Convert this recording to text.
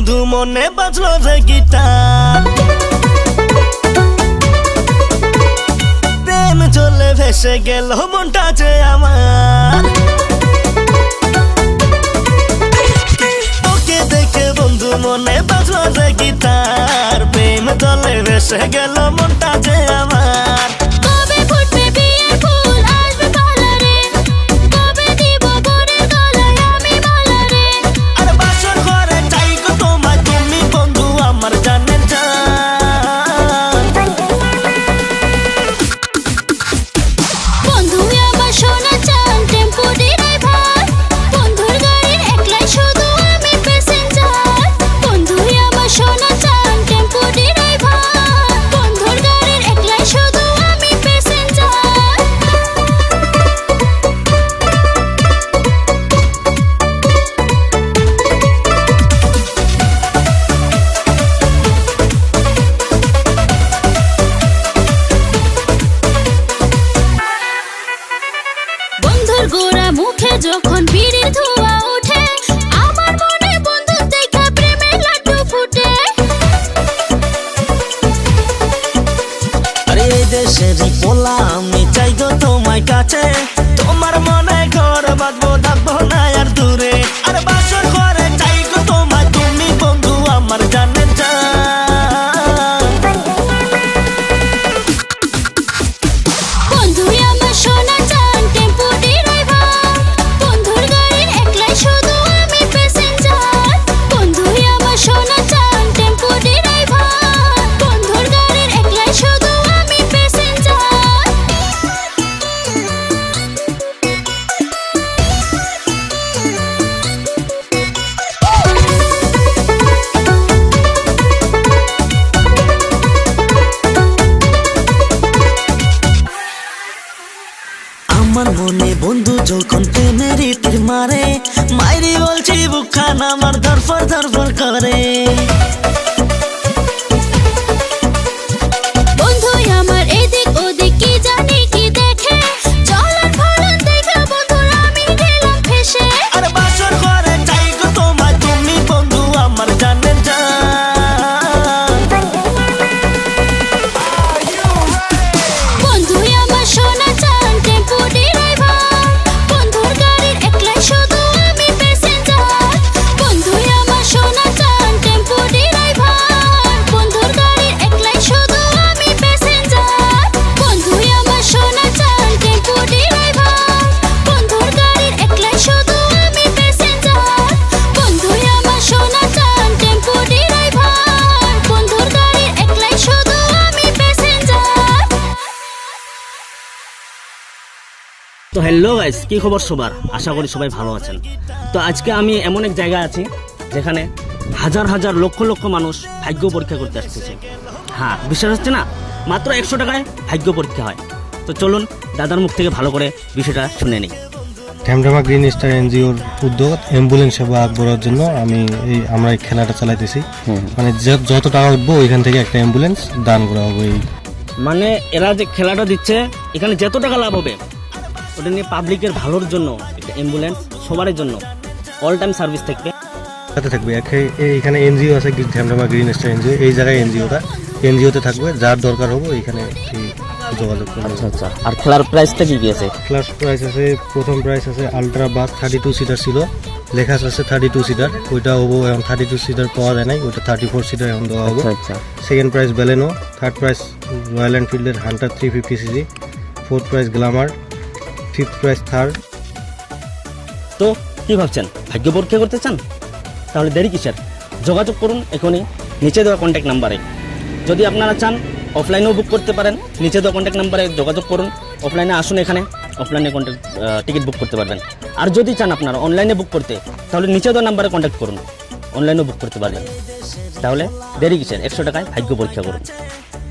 বন্ধু মনে বাজলো রে গিটার, প্রেম চলে ভেসে গেল মনটা যে আমার। তোকে দেখে বন্ধু মনে বাজলো রে গিটার, প্রেম চলে ভেসে গেল মনটা যে আমার। গোরা মুখে যখন বিড়ির ধোঁয়া ওঠে, আমার মনে বন্ধু দেখা প্রেমের লাড্ডু ফুটে। আরে এই দেশেরই পোলা আমি চাই গো তোমার কাছে, তোমার মনে ঘর বাঁধবো থাকবো না আর দূরে। আর বাসর ঘরে চাই গো তোমায়, তুমি বন্ধু আমার জানের জান। বন্ধু আমার সোনা চান টেম্পো ড্রাইভার, বন্ধুর গাড়ির একলাই শুধু আমি প্যাসেঞ্জার। বন্ধু আমার সোনা চান টেম্পো ড্রাইভার, বন্ধুর গাড়ির একলাই শুধু আমি প্যাসেঞ্জার। আমার মনে বন্ধু যখন প্রেমের তীর মারে, মাইরি বলছি বুকখান আমার ধরফর ধরফর করে। বন্ধু আমার এদিক ওদিক কি জানি কি দেখে, চলার ফলন দেখে বন্ধুর আমি গেলাম ফেসে। আর বাসর ঘরে চাই গো তোমায়, তুমি বন্ধু আমার জানের জান। বন্ধু আমার সোনা চান টেম্পো ড্রাইভার, বন্ধুর গাড়ির একলাই শুধু আমি প্যাসেঞ্জার। বন্ধু আমার সোনা চান টেম্পো ড্রাইভার, বন্ধুর গাড়ির একলাই শুধু আমি প্যাসেঞ্জার। বন্ধু আমার সোনা চান টেম্পো ড্রাইভার, বন্ধুর গাড়ির একলাই শুধু আমি প্যাসেঞ্জার। বন্ধু আমার সোনা চান টেম্পো ড্রাইভার, বন্ধুর গাড়ির একলাই শুধু আমি প্যাসেঞ্জার। তো হ্যালো গাইস, কি খবর সবার? আশা করি সবাই ভালো আছেন। তো আজকে আমি এমন এক জায়গায় আছি যেখানে হাজার হাজার লক্ষ লক্ষ মানুষ ভাগ্য পরীক্ষা করতে আসতেছে। হ্যাঁ, বিশ্বাস হচ্ছে না? মাত্র 100 টাকায় ভাগ্য পরীক্ষা হয়। তো চলুন দাদার মুখ থেকে ভালো করে বিষয়টা শুনে নিই। ঢ্যামঢ্যামা গ্রিন স্টার এনজিওর উদ্যোগ অ্যাম্বুলেন্স সেবা আগবঢ়ার জন্য আমরা এই খেলাটা চালাইতেছি। মানে যত টাকা উঠবো ওইখান থেকে একটা অ্যাম্বুলেন্স দান করা হবে। মানে এরা যে খেলাটা দিচ্ছে, এখানে যত টাকা লাভ হবে ওটা নিয়ে পাবলিকের ভালোর জন্য একটা অ্যাম্বুলেন্স সবার জন্য অল টাইম সার্ভিস থাকবে। সাথে থাকবে এইখানে এনজিও আছে, ঢ্যামঢ্যামা গ্রিন স্টার এনজিও। এই জায়গায় এনজিওতে থাকবে, যার দরকার হবে এইখানে যোগাযোগ করবে। আচ্ছা আচ্ছা। আর খেলার প্রাইসটা কি কি আছে? ক্লাস প্রাইস আছে, প্রথম প্রাইস আছে আলট্রা বাস 32 সিটার ছিল, লেখা আছে 32 সিটার। ওইটা হবো এখন 32 সিটার পাওয়া যায় নাই, ওইটা 34 সিটার এখন দেওয়া হবে। আচ্ছা। Second prize Baleno, third prize Royal এনফিল্ডের Hunter 350 CC, fourth prize Glamour, fifth prize Thar. তো কি ভাবছেন, ভাগ্য পরীক্ষা করতে চান? তাহলে দেরি কিসের? যোগাযোগ করুন এখনই নিচে দেওয়া কন্ট্যাক্ট নাম্বারে। যদি আপনারা চান অফলাইনেও বুক করতে পারেন, নিচে দেওয়া কন্ট্যাক্ট নাম্বারে যোগাযোগ করুন। অফলাইনে আসুন, এখানে অফলাইনে টিকিট বুক করতে পারবেন। আর যদি চান আপনারা অনলাইনে বুক করতে, তাহলে নিচে দেওয়া নাম্বারে কন্ট্যাক্ট করুন, অনলাইনেও বুক করতে পারবেন। তাহলে দেরি কিসের? 100 টাকায় ভাগ্য পরীক্ষা করুন।